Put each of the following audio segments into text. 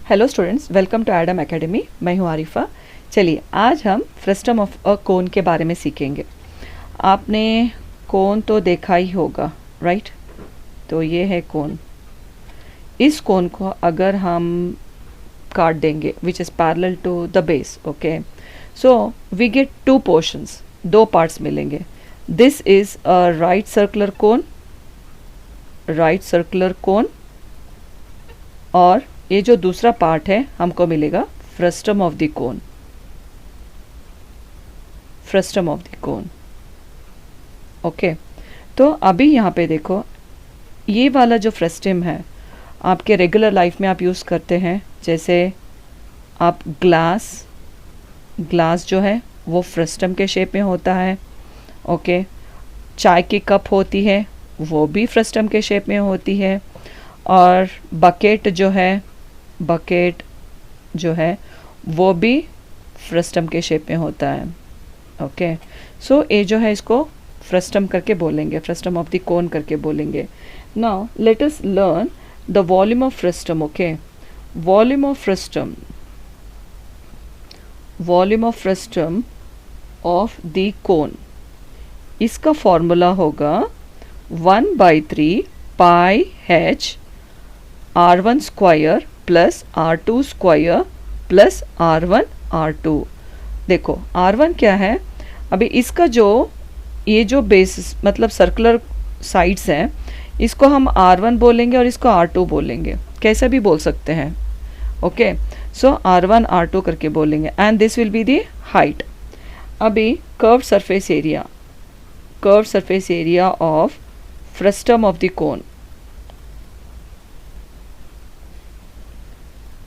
Hello students, welcome to Adam academy. मैं हूँ आरिफा। चलिए आज हम फ्रस्टम ऑफ अ कोन के बारे में सीखेंगे। आपने कोन तो देखा ही होगा, राइट? तो ये है कोन। इस कोन को अगर हम काट देंगे which is parallel to the base, okay, so we get two portions, दो पार्ट्स मिलेंगे। This is a right circular cone, और ये जो दूसरा पार्ट है हमको मिलेगा frustum of the cone. Okay, तो अभी यहाँ पे देखो, ये वाला जो फ्रस्टम है आपके रेगुलर लाइफ में आप यूज़ करते हैं। जैसे आप ग्लास जो है वो फ्रस्टम के शेप में होता है। ओके, चाय की कप होती है वो भी फ्रस्टम के शेप में होती है, और बकेट जो है वो भी फ्रस्टम के शेप में होता है। ओके, सो ये जो है इसको फ्रस्टम करके बोलेंगे, फ्रस्टम ऑफ द कोन करके बोलेंगे। Now let us learn the volume of frustum. Okay, volume of frustum of the cone, इसका फॉर्मूला होगा 1/3 pi h R1 square plus R2 square plus R1 R2। देखो R1 क्या है, अभी इसका ये जो बेस मतलब सर्कुलर साइड्स हैं इसको हम R1 बोलेंगे और इसको R2 बोलेंगे, कैसा भी बोल सकते हैं। ओके, सो R1 R2 करके बोलेंगे, and this will be the height. अभी curve surface area of frustum of the cone,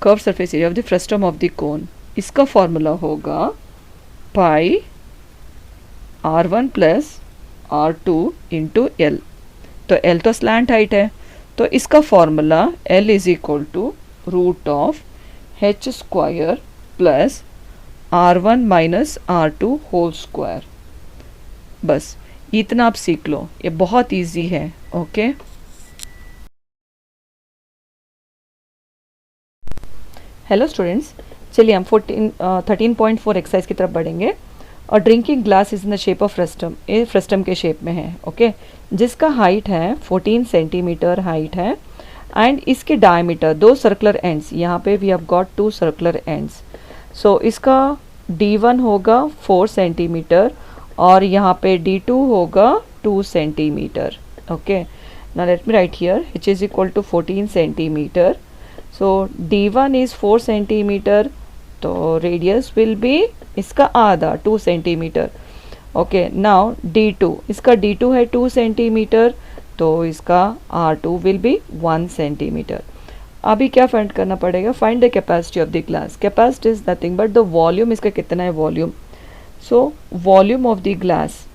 curve surface area of the frustum of the cone, इसका फॉर्मूला होगा pi R1 plus R2 into L। तो L तो slant height है, तो इसका formula L is equal to root of h square plus R1 minus R2 whole square. बस इतना आप सीख लो, ये बहुत इजी है। ओके, हेलो स्टूडेंट्स, चलिए हम 13.4 एक्सरसाइज की तरफ बढ़ेंगे। और drinking glass is in the shape of frustum, ये फ्रस्टम के शेप में है। ओके, जिसका हाइट है 14 सेंटीमीटर हाइट है, एंड इसके डायमीटर दो सर्कुलर एंड्स, यहाँ पे we have got two circular ends. So इसका D1 होगा 4 सेंटीमीटर और यहाँ पे D2 होगा 2 centimetre. Okay, now let me write here h is equal to 14 centimetre. So D1 is 4 centimetre, तो रेडियस विल बी इसका आधा 2 सेंटीमीटर। ओके, नाउ D2, इसका D2 है 2 सेंटीमीटर, तो इसका R2 विल बी 1 सेंटीमीटर। अभी क्या फाइंड करना पड़ेगा, find the capacity of the glass. Capacity is nothing but the volume, इसका कितना है volume. So volume of the glass,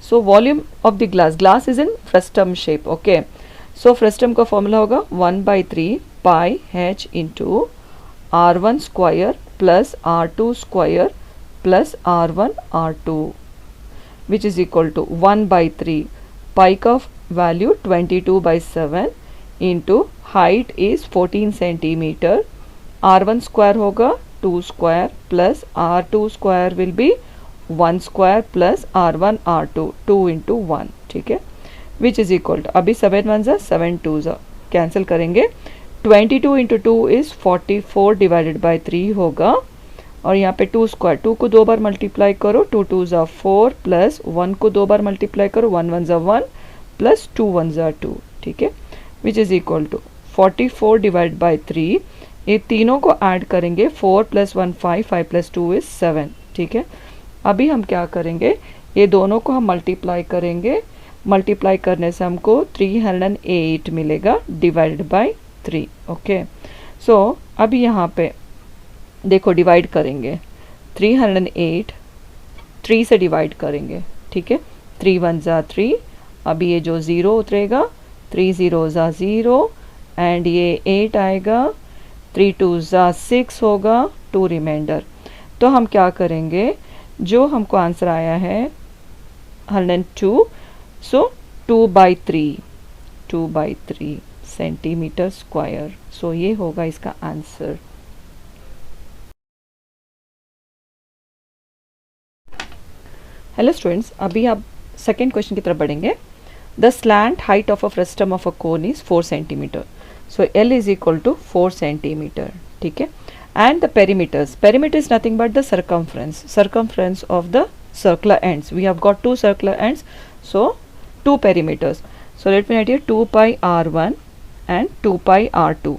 so volume of the glass is in frustum shape. Okay, so frustum का formula होगा 1/3 pi h into R1 square plus R2 square plus R1 R2 which is equal to 1/3 pi का value 22/7 into height is 14 centimetre, R1 square होगा 2 square plus R2 square will be 1 square plus R1 R2 2 into 1, ठीक है, विच is equal to, अभी 7 1 ज़ा 7 2 ज़ा cancel करेंगे, 22 into 2 is 44 divided by 3 होगा, और यहाँ पे 2 स्क्वायर, 2 को 2 बार मल्टीप्लाई करो, 2 2 ज़ा 4 प्लस 1 को 2 बार मल्टीप्लाई करो, 1 1 ज़ा 1 प्लस 2 1 ज़ा 2, ठीक है, which is equal to 44 divide by 3। ये तीनों को ऐड करेंगे, 4 प्लस 1 5, 5 प्लस 2 इज़ 7, ठीक है। अभी हम क्या करेंगे, ये दोनों को हम मल्टीप्लाई करेंगे, मल्टीप्लाई करने से हमको 308 मिलेगा डिवाइडेड बाई 3। ओके, सो अभी यहाँ पे देखो डिवाइड करेंगे, 308 3 से डिवाइड करेंगे, ठीक है, 3 1 ज़ा 3, अभी ये जो 0 उतरेगा 3 0 ज़ा 0, एंड ये 8 आएगा, 3 2 ज़ा 6 होगा, 2 रिमाइंडर। तो हम क्या करेंगे, जो हमको आंसर आया है 102, सो 2/3 सेंटीमीटर स्क्वायर। सो ये होगा इसका आंसर। हेलो स्टूडेंट्स, अभी आप सेकेंड क्वेश्चन की तरफ बढ़ेंगे। The slant height of a frustum of a cone is 4 centimetre. So L is equal to 4 centimetre, ठीक है। And the perimeters, perimeter is nothing but the circumference of the circular ends. We have got two circular ends, so 2 perimeters. So let me write here 2 pi r1 and 2 pi r2.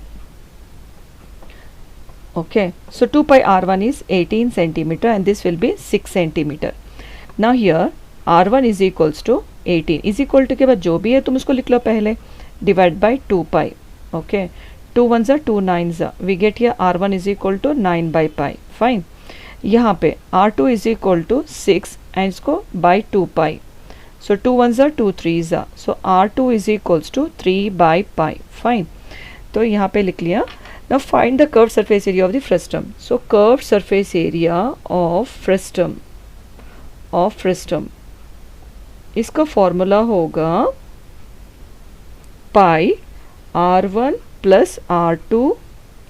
Okay, so 2 pi r1 is 18 centimeter and this will be 6 centimeter. Now here r1 is equals to 18 is equal to के बाद जो भी है तुम उसको लिख लो पहले, divide by 2 pi. Okay, 2 ones are 2 nines are, we get here r1 is equal to 9 by pi. Fine. यहाँ पे r2 is equal to 6 and इसको by 2 pi. So 2 ones are 2 threes are, so r2 is equals to 3 by pi. Fine. तो यहाँ पे लिख लिया. Now find the curved surface area of the frustum. So curved surface area of frustum, इसका formula होगा pi r1 plus r2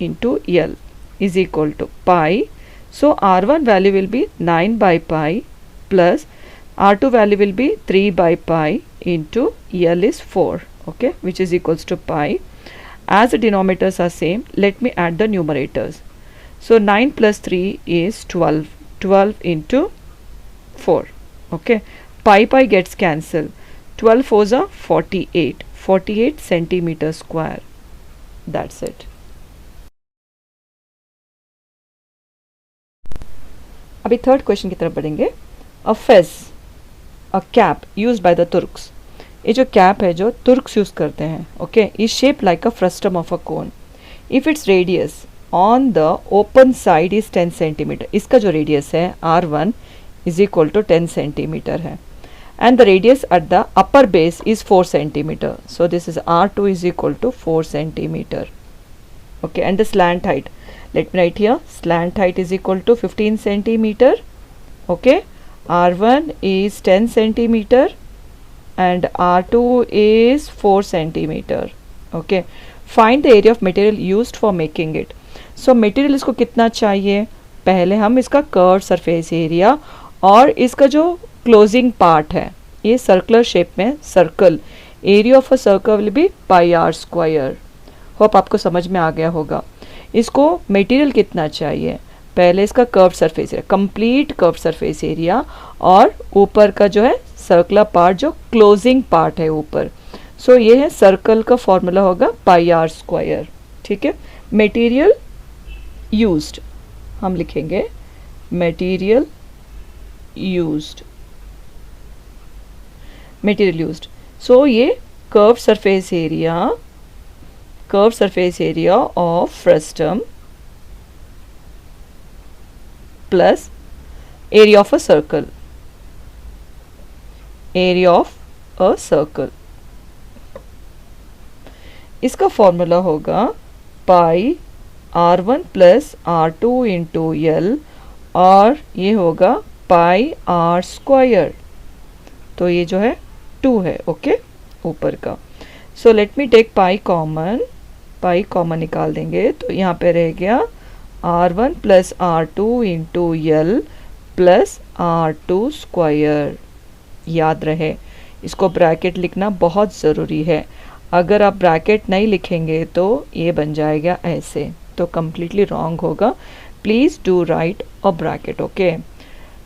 into L is equal to pi. So r1 value will be 9 by pi plus r2 value will be 3 by pi into L is 4, okay, which is equals to pi. As the denominators are same, let me add the numerators. So 9 plus 3 is 12, 12 into 4, okay. Pi gets cancelled. 12 fours are 48, 48 centimeter square. That's it. अभी third question की तरफ बढ़ेंगे. A fez, a cap used by the Turks. ये जो cap है जो Turks use करते हैं, okay, is shape like a frustum of a cone. If it's radius on the open side is 10 centimetre. इसका जो रेडियस है R1 is equal to 10 centimetre है. And the radius at the upper base is 4 centimeter. So this is R2 is equal to 4 centimeter. Okay, and the slant height. Let me write here. Slant height is equal to 15 centimeter. Okay, R1 is 10 centimeter and R2 is 4 centimeter. Okay, find the area of material used for making it. So material इसको कितना चाहिए? पहले हम इसका curve surface area और इसका जो closing part है, ये सर्कुलर शेप में circle, area of a circle will be pi R square. Hope आपको समझ में आ गया होगा. इसको मटेरियल कितना चाहिए? पहले इसका curve surface area, complete curve surface area और ऊपर का जो है सर्कुलर पार्ट जो क्लोजिंग पार्ट है ऊपर. सो ये है सर्कल का फॉर्मूला होगा पाई आर स्क्वायर. ठीक है. मटेरियल यूज्ड हम लिखेंगे मटेरियल यूज्ड, मटेरियल यूज्ड. सो ये curve surface area of frustum plus area of a circle, area of a circle. इसका फॉर्मूला होगा pi R1 plus R2 into L और ये होगा पाई आर स्क्वायर. तो ये जो है 2 है, ओके, ऊपर का. So let me take pi common निकाल देंगे तो यहाँ पे रह गया R1 plus R2 into L plus R2 square. याद रहे, इसको ब्रैकेट लिखना बहुत ज़रूरी है. अगर आप ब्रैकेट नहीं लिखेंगे तो ये बन जाएगा ऐसे, तो कम्प्लीटली रॉन्ग होगा. Please do write a bracket, okay.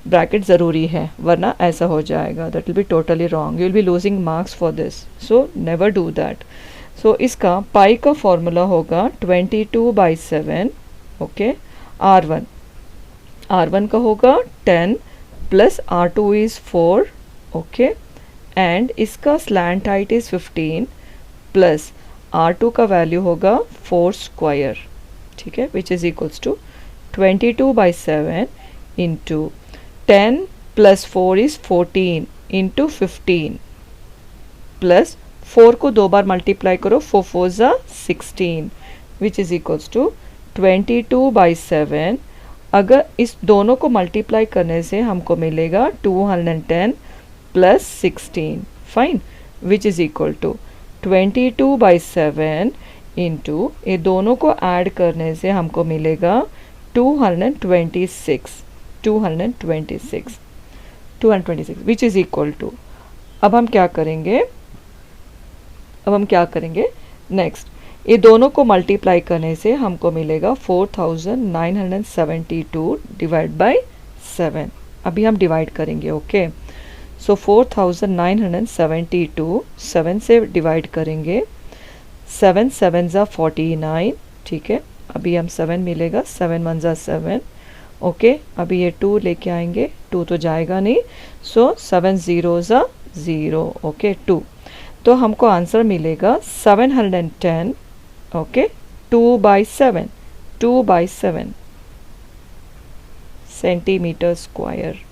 Bracket ज़रूरी है वरना ऐसा हो जाएगा, that will be totally wrong. You will be losing marks for this, so never do that. So इसका पाई का फॉर्मूला होगा 22/7, ओके. R1 का होगा 10 plus R2 is 4, okay. And इसका slant height is 15 plus R2 का value होगा 4 square. ठीक है, which is equals to 22/7 into 10 plus 4 is 14 into 15 plus 4 को 2 बार मल्टीप्लाई करो, 4 4 ज़ा 16 विच इज़ इक्वल्स टू 22/7. अगर इस दोनों को मल्टीप्लाई करने से हमको मिलेगा 210 plus 16, fine, which is equal to 22/7 into ये दोनों को ऐड करने से हमको मिलेगा 226 विच इज़ इक्वल टू, अब हम क्या करेंगे नेक्स्ट, ये दोनों को मल्टीप्लाई करने से हमको मिलेगा 4972 डिवाइड बाय 7। अभी हम डिवाइड करेंगे, ओके। सो 4972 7 से डिवाइड करेंगे, 7 7 ज़ा 49, ठीक है। अभी हम 7 मिलेगा, 7 1 ज़ा 7, ओके। अभी ये 2 लेके आएंगे, 2 तो जाएगा नहीं, सो 7 0 ज़ा 0, ओके 2। तो हमको आंसर मिलेगा 710, ओके, 2/7 सेंटीमीटर स्क्वायर।